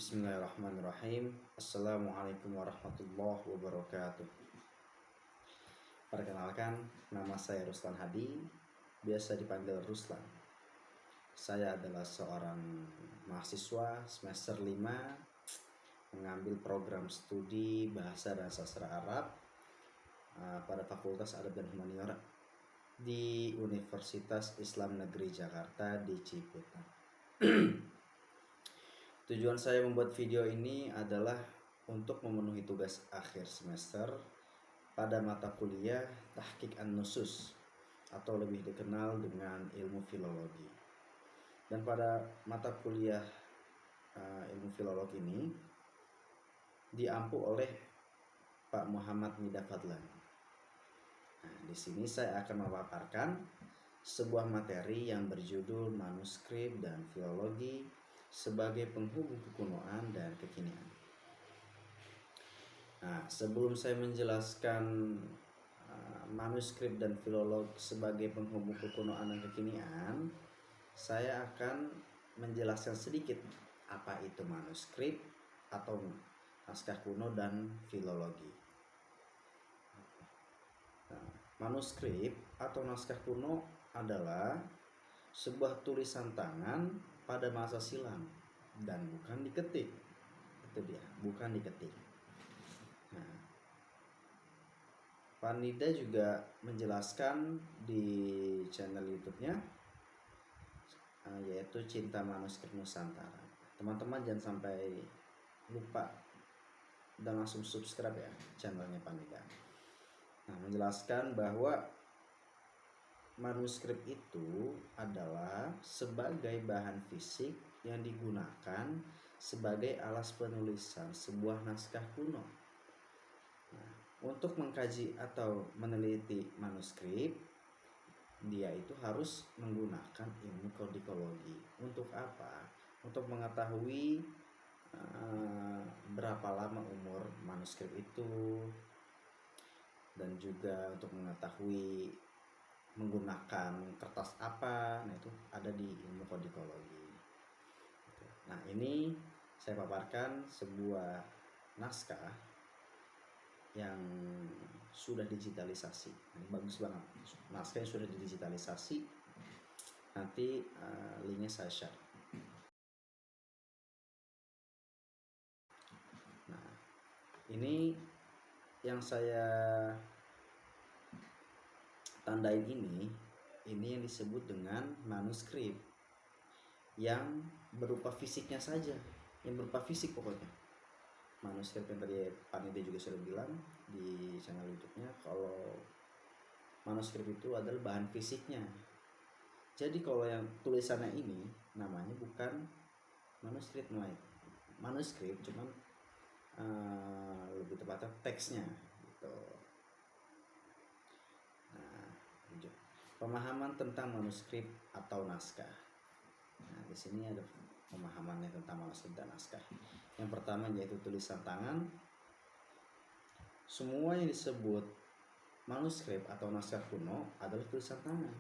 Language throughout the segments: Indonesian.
Bismillahirrahmanirrahim. Assalamualaikum warahmatullahi wabarakatuh. Perkenalkan, nama saya Ruslan Hadi, biasa dipanggil Ruslan. Saya adalah seorang mahasiswa semester 5 mengambil program studi Bahasa dan Sastra Arab pada Fakultas Adab dan Humaniora di Universitas Islam Negeri Jakarta di Ciputat. Tujuan saya membuat video ini adalah untuk memenuhi tugas akhir semester pada mata kuliah Tahqiq an-Nusus atau lebih dikenal dengan ilmu filologi. Dan pada mata kuliah ilmu filologi ini diampu oleh Pak Muhammad Nida Fadlan. Nah, di sini saya akan memaparkan sebuah materi yang berjudul manuskrip dan filologi sebagai penghubung kekunoan dan kekinian. Nah, sebelum saya menjelaskan manuskrip dan filologi sebagai penghubung kekunoan dan kekinian, saya akan menjelaskan sedikit apa itu manuskrip atau naskah kuno dan filologi. Nah, manuskrip atau naskah kuno adalah sebuah tulisan tangan pada masa silam dan bukan diketik. Itu dia, bukan diketik. Nah, Pak Nida juga menjelaskan di channel YouTube-nya yaitu Cinta Manuskrip Nusantara. Teman-teman jangan sampai lupa dan langsung subscribe ya channelnya Pak Nida. Nah, menjelaskan bahwa manuskrip itu adalah sebagai bahan fisik yang digunakan sebagai alas penulisan sebuah naskah kuno. Nah, untuk mengkaji atau meneliti manuskrip, dia itu harus menggunakan ilmu kodikologi. Untuk apa? Untuk mengetahui berapa lama umur manuskrip itu, dan juga untuk mengetahui menggunakan kertas apa. Nah, itu ada di ilmu kodikologi. Nah, ini saya paparkan sebuah naskah yang sudah digitalisasi. Ini bagus banget, naskah yang sudah digitalisasi. Nanti linknya saya share. Nah, ini yang saya tandain ini yang disebut dengan manuskrip yang berupa fisiknya saja, yang berupa fisik pokoknya. Manuskrip yang tadi Pak Nida juga sudah bilang di channel YouTube-nya, kalau manuskrip itu adalah bahan fisiknya. Jadi kalau yang tulisannya ini namanya bukan manuskrip, manuskrip cuman lebih tepatnya teksnya gitu. Nah, pemahaman tentang manuskrip atau naskah. Nah, di sini ada pemahamannya tentang manuskrip dan naskah. Yang pertama yaitu tulisan tangan. Semua yang disebut manuskrip atau naskah kuno adalah tulisan tangan.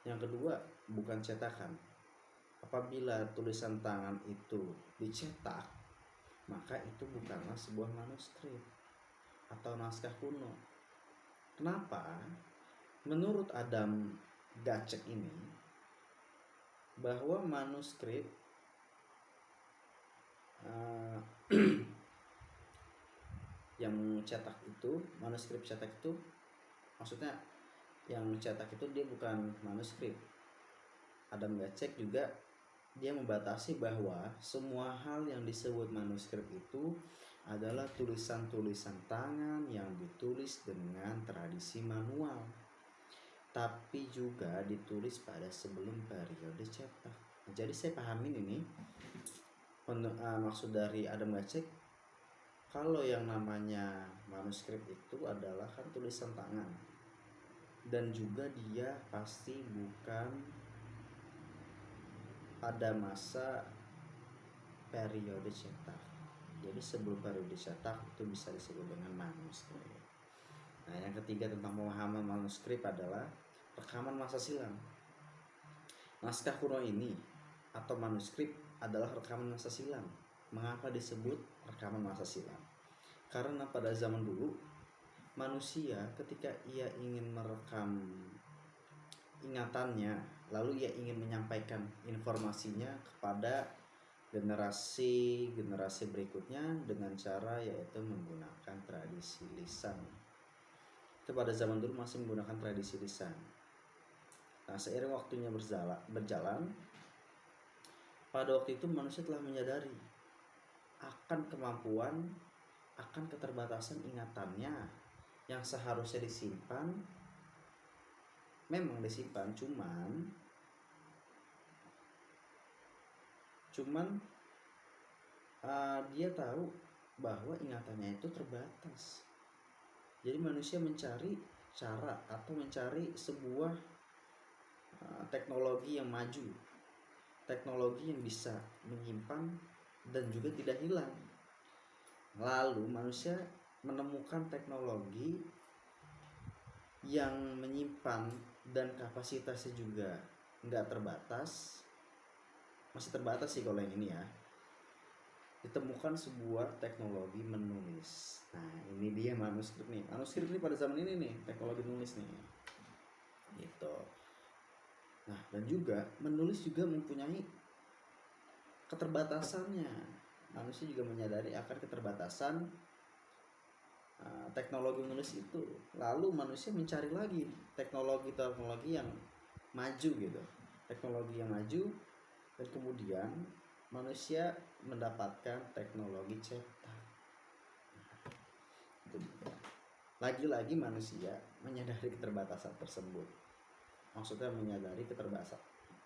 Yang kedua, bukan cetakan. Apabila tulisan tangan itu dicetak, maka itu bukanlah sebuah manuskrip atau naskah kuno. Kenapa? Menurut Adam Gacek ini, bahwa manuskrip yang cetak itu, manuskrip cetak itu, maksudnya yang cetak itu dia bukan manuskrip. Adam Gacek juga dia membatasi bahwa semua hal yang disebut manuskrip itu adalah tulisan-tulisan tangan yang ditulis dengan tradisi manual, tapi juga ditulis pada sebelum periode cetak. Jadi saya pahamin ini maksud dari Adam Gacek, kalau yang namanya manuskrip itu adalah kan tulisan tangan, dan juga dia pasti bukan pada masa periode cetak. Jadi sebelum periode cetak itu bisa disebut dengan manuskrip. Nah, yang ketiga tentang pemahaman manuskrip adalah rekaman masa silam. Naskah kuno ini atau manuskrip adalah rekaman masa silam. Mengapa disebut rekaman masa silam? Karena pada zaman dulu manusia ketika ia ingin merekam ingatannya, lalu ia ingin menyampaikan informasinya kepada generasi berikutnya dengan cara yaitu menggunakan tradisi lisan. Itu pada zaman dulu masih menggunakan tradisi lisan. Nah, seiring waktunya berjalan, pada waktu itu manusia telah menyadari akan kemampuan, akan keterbatasan ingatannya yang seharusnya disimpan. Memang disimpan, cuman dia tahu bahwa ingatannya itu terbatas. Jadi manusia mencari cara atau mencari sebuah teknologi yang maju, teknologi yang bisa menyimpan dan juga tidak hilang. Lalu manusia menemukan teknologi yang menyimpan dan kapasitasnya juga nggak terbatas, masih terbatas sih kalau yang ini ya. Ditemukan sebuah teknologi menulis. Nah, ini dia manuskrip nih. Manuskrip ini pada zaman ini nih, teknologi menulis nih. Gitu. Nah, dan juga menulis juga mempunyai keterbatasannya. Manusia juga menyadari akan keterbatasan teknologi menulis itu. Lalu manusia mencari lagi teknologi yang maju gitu. Teknologi yang maju, dan kemudian manusia mendapatkan teknologi cetak. Lagi-lagi manusia menyadari keterbatasan tersebut. Maksudnya menyadari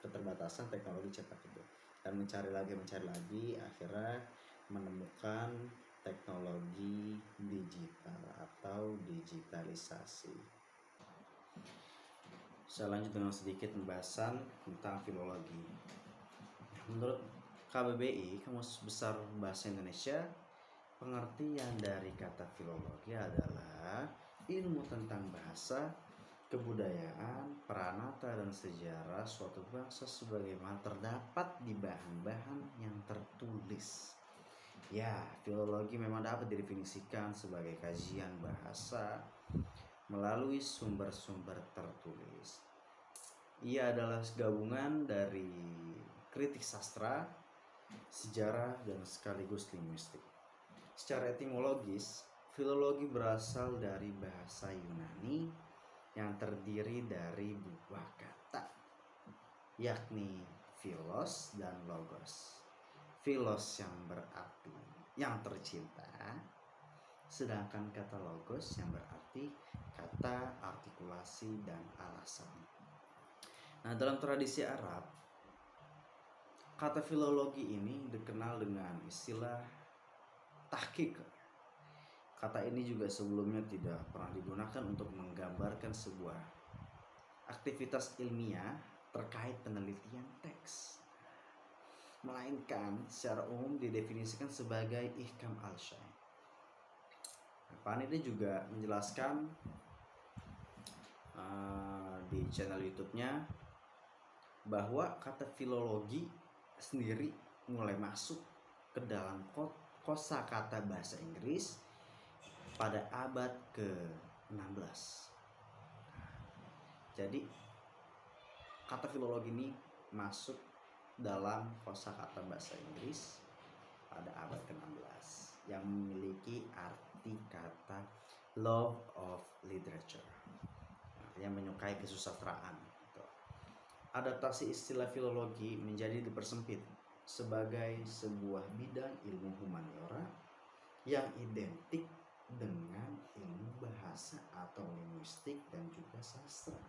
keterbatasan teknologi cetak itu, dan mencari lagi, akhirnya menemukan teknologi digital atau digitalisasi. Saya lanjut dengan sedikit pembahasan tentang filologi. Menurut KBBI, Kamus Besar Bahasa Indonesia, pengertian dari kata filologi adalah ilmu tentang bahasa, kebudayaan, peranata dan sejarah suatu bangsa sebagaimana terdapat di bahan-bahan yang tertulis. Ya, filologi memang dapat didefinisikan sebagai kajian bahasa melalui sumber-sumber tertulis. Ia adalah gabungan dari kritik sastra, sejarah, dan sekaligus linguistik. Secara etimologis, filologi berasal dari bahasa Yunani yang terdiri dari dua kata, yakni philos dan logos. Philos yang berarti yang tercinta, sedangkan kata logos yang berarti kata, artikulasi, dan alasan. Nah, dalam tradisi Arab, kata filologi ini dikenal dengan istilah tahqiq. Kata ini juga sebelumnya tidak pernah digunakan untuk menggambarkan sebuah aktivitas ilmiah terkait penelitian teks, melainkan secara umum didefinisikan sebagai ihkam al-syai'. Pak ini juga menjelaskan di channel YouTube-nya bahwa kata filologi sendiri mulai masuk ke dalam kosakata bahasa Inggris pada abad ke-16. Jadi kata filologi ini masuk dalam kosakata bahasa Inggris pada abad ke-16 yang memiliki arti kata love of literature, yang menyukai kesusastraan. Adaptasi istilah filologi menjadi dipersempit sebagai sebuah bidang ilmu humaniora yang identik dengan ilmu bahasa atau linguistik dan juga sastra.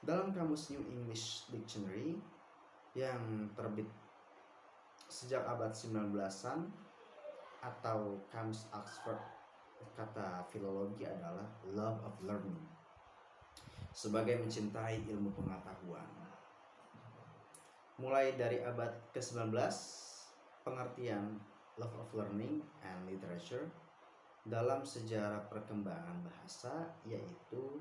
Dalam kamus New English Dictionary yang terbit sejak abad 19-an atau kamus Oxford, kata filologi adalah love of learning, sebagai mencintai ilmu pengetahuan. Mulai dari abad ke-19, pengertian love of learning and literature dalam sejarah perkembangan bahasa yaitu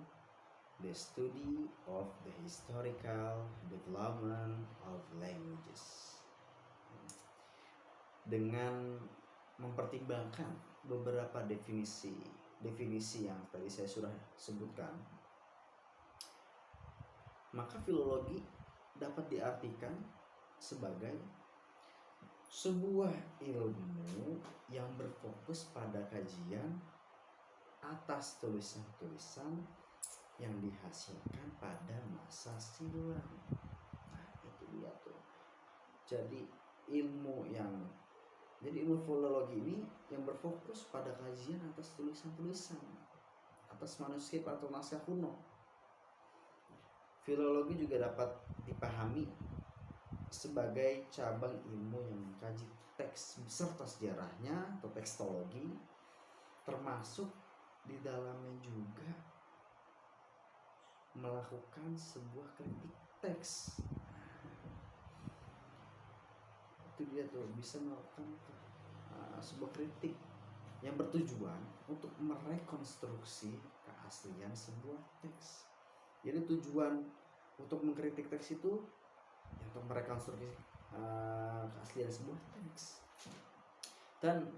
the study of the Historical Development of Languages, dengan mempertimbangkan beberapa definisi yang tadi saya sudah sebutkan, maka filologi dapat diartikan sebagai sebuah ilmu yang berfokus pada kajian atas tulisan-tulisan yang dihasilkan pada masa silam. Nah, itu dia tuh. Jadi ilmu filologi ini yang berfokus pada kajian atas tulisan-tulisan, atas manuskrip atau naskah kuno. Filologi juga dapat dipahami sebagai cabang ilmu yang mengkaji teks beserta sejarahnya atau tekstologi, termasuk di dalamnya juga melakukan sebuah kritik teks. Itu dia tuh, bisa melakukan sebuah kritik yang bertujuan untuk merekonstruksi keaslian sebuah teks. Jadi tujuan untuk mengkritik teks itu untuk merekonstruksi keaslian sebuah teks dan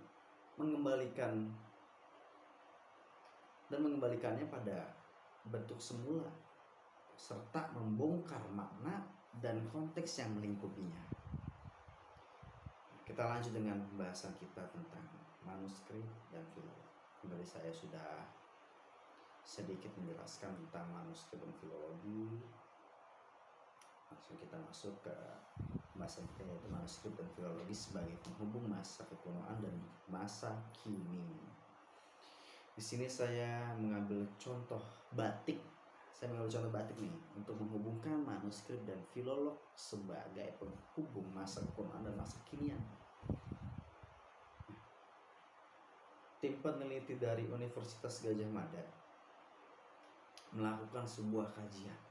mengembalikannya pada bentuk semula, serta membongkar makna dan konteks yang melingkupinya. Kita lanjut dengan pembahasan kita tentang manuskrip dan filologi. Kembali saya sudah sedikit menjelaskan tentang manuskrip dan filologi. Langsung kita masuk ke pembahasan kita, yaitu manuskrip dan filologi sebagai penghubung masa kekunoan dan masa kini. Di sini saya mengambil contoh batik. Nih untuk menghubungkan manuskrip dan filolog sebagai penghubung masa kekunoan dan masa kinian. Tim peneliti dari Universitas Gadjah Mada melakukan sebuah kajian,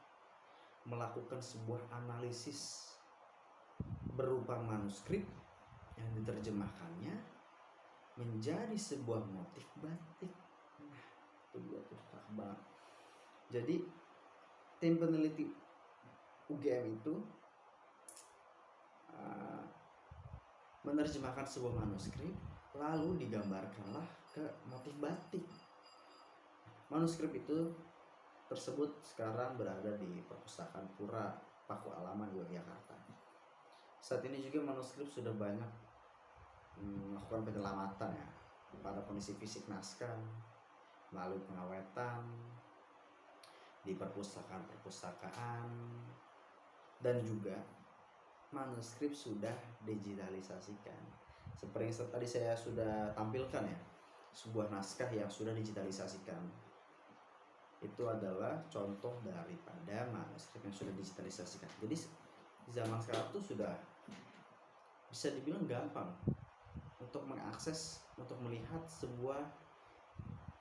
melakukan sebuah analisis berupa manuskrip yang diterjemahkannya menjadi sebuah motif batik. Nah, itu dia tuh banget. Jadi tim peneliti UGM itu menerjemahkan sebuah manuskrip, lalu digambarkanlah ke motif batik. Manuskrip itu tersebut sekarang berada di Perpustakaan Pura Paku Alaman, Yogyakarta. Saat ini juga manuskrip sudah banyak melakukan penyelamatan ya pada kondisi fisik naskah melalui pengawetan di perpustakaan, dan juga manuskrip sudah digitalisasikan. Seperti yang tadi saya sudah tampilkan ya, sebuah naskah yang sudah digitalisasikan. Itu adalah contoh daripada manuskrip yang sudah digitalisasikan. Jadi di zaman sekarang tuh sudah bisa dibilang gampang untuk mengakses, untuk melihat sebuah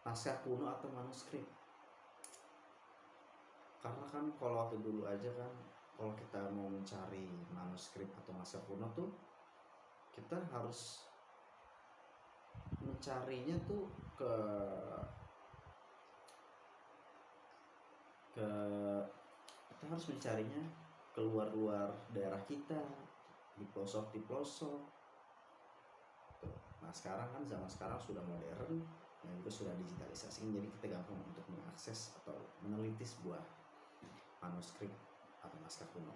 naskah kuno atau manuskrip. Karena kan kalau waktu dulu aja kan, kalau kita mau mencari manuskrip atau naskah kuno tuh kita harus mencarinya tuh kita harus mencarinya keluar daerah kita, di pelosok. Nah sekarang kan zaman sekarang sudah modern dan juga sudah digitalisasi, jadi kita gampang untuk mengakses atau meneliti sebuah manuskrip atau naskah kuno.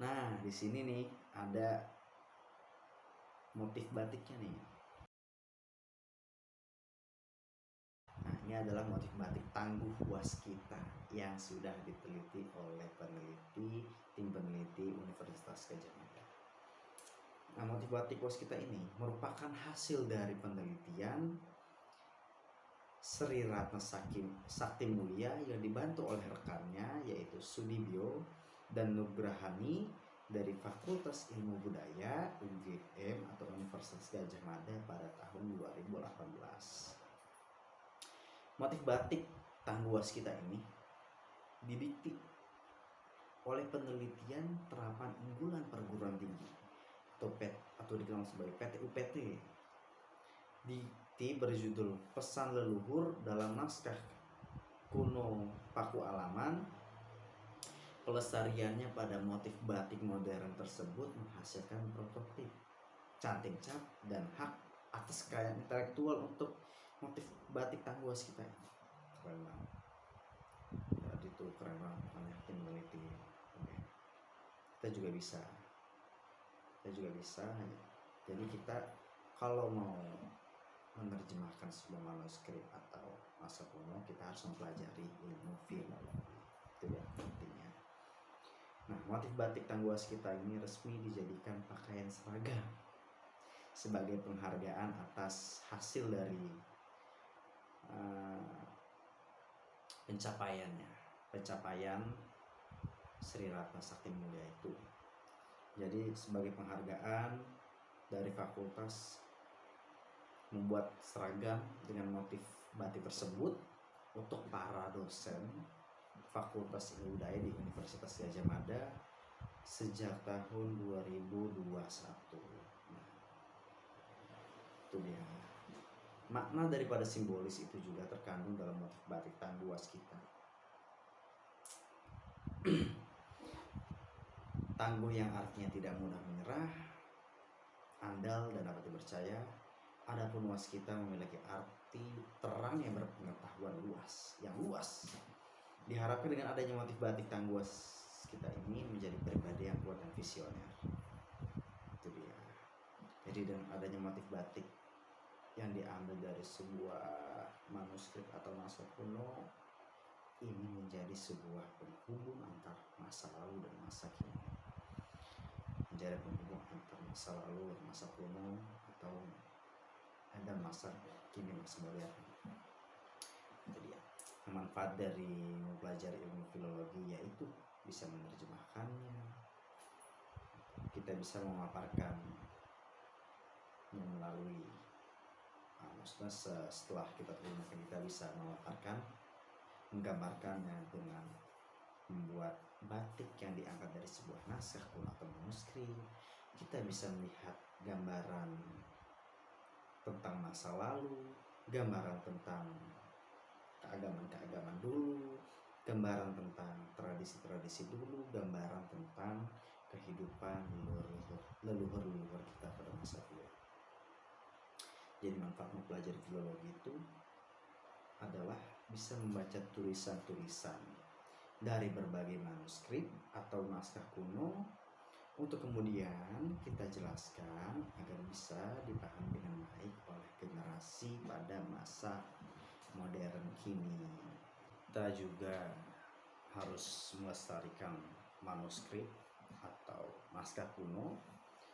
Nah di sini nih ada motif batiknya nih. Nah ini adalah motif batik Tangguh Waskita yang sudah diteliti oleh tim peneliti Universitas Gadjah Mada. Nah motif batik Waskita ini merupakan hasil dari penelitian Sri Ratna Sakti Mulia yang dibantu oleh rekannya yaitu Sudibyo dan Nugrahani dari Fakultas Ilmu Budaya UGM atau Universitas Gadjah Mada pada tahun 2018. Motif batik Tangguh Waskita ini didikti oleh penelitian terapan unggulan perguruan tinggi atau dikenal sebagai PT-UPT. Dikti berjudul Pesan Leluhur dalam Naskah kuno Paku Alaman, pelestariannya pada motif batik modern tersebut menghasilkan prototip, canting cap, dan hak atas kekayaan intelektual untuk motif batik Tangguas kita ini. Keren banget. Jadi itu keren banget, banyak yang meneliti. Oke. Kita juga bisa. Jadi kita kalau mau menerjemahkan sebuah manuskrip atau masa kuno, kita harus mempelajari ilmu filologi. Itu yang pentingnya. Nah, motif batik Tangguas kita ini resmi dijadikan pakaian seragam sebagai penghargaan atas hasil dari pencapaian Sri Ratna Sakti Mulia itu. Jadi sebagai penghargaan dari fakultas membuat seragam dengan motif batik tersebut untuk para dosen Fakultas Ilmu Budaya di Universitas Gadjah Mada sejak tahun 2021. Nah, itu dia. Makna daripada simbolis itu juga terkandung dalam motif batik Tangguas kita. Tangguh yang artinya tidak mudah menyerah, andal dan dapat dipercaya. Adapun waskita memiliki arti terang yang berpengetahuan yang luas. Diharapkan dengan adanya motif batik Tangguas kita ini menjadi pribadi yang kuat dan visioner. Itu dia. Jadi dengan adanya motif batik yang diambil dari sebuah manuskrip atau masa kuno, ini menjadi sebuah penghubung antar masa lalu dan masa kini. Menjadi penghubung antar masa lalu dan masa kuno atau dan masa kini, masa modern. Itu dia. Manfaat dari mempelajari ilmu filologi yaitu bisa menerjemahkannya, kita bisa memaparkan melalui setelah kita terjemahkan, kita bisa memaparkan, menggambarkannya dengan membuat batik yang diangkat dari sebuah naskah kuno atau manuskrip. Kita bisa melihat gambaran tentang masa lalu, gambaran tentang keagamaan dulu, gambaran tentang tradisi dulu, gambaran tentang kehidupan leluhur kita pada masa dulu. Jadi manfaat mempelajari filologi itu adalah bisa membaca tulisan-tulisan dari berbagai manuskrip atau naskah kuno untuk kemudian kita jelaskan agar bisa dipahami dengan baik oleh generasi pada masa modern kini. Kita juga harus melestarikan manuskrip atau naskah kuno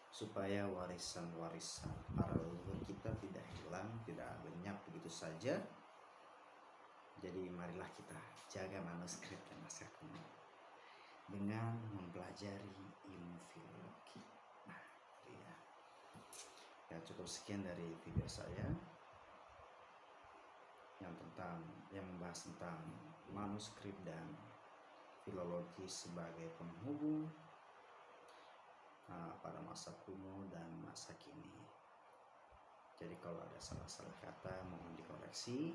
supaya warisan-warisan para leluhur kita tidak hilang, tidak lenyap begitu saja. Jadi marilah kita jaga manuskrip dan naskah kuno dengan mempelajari ilmu filologi. Nah, ya cukup sekian dari video saya yang membahas tentang manuskrip dan filologi sebagai penghubung pada masa kuno dan masa kini. Jadi kalau ada salah-salah kata mohon dikoreksi,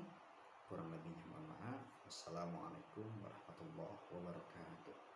kurang lebihnya mohon maaf. Wassalamualaikum warahmatullahi wabarakatuh.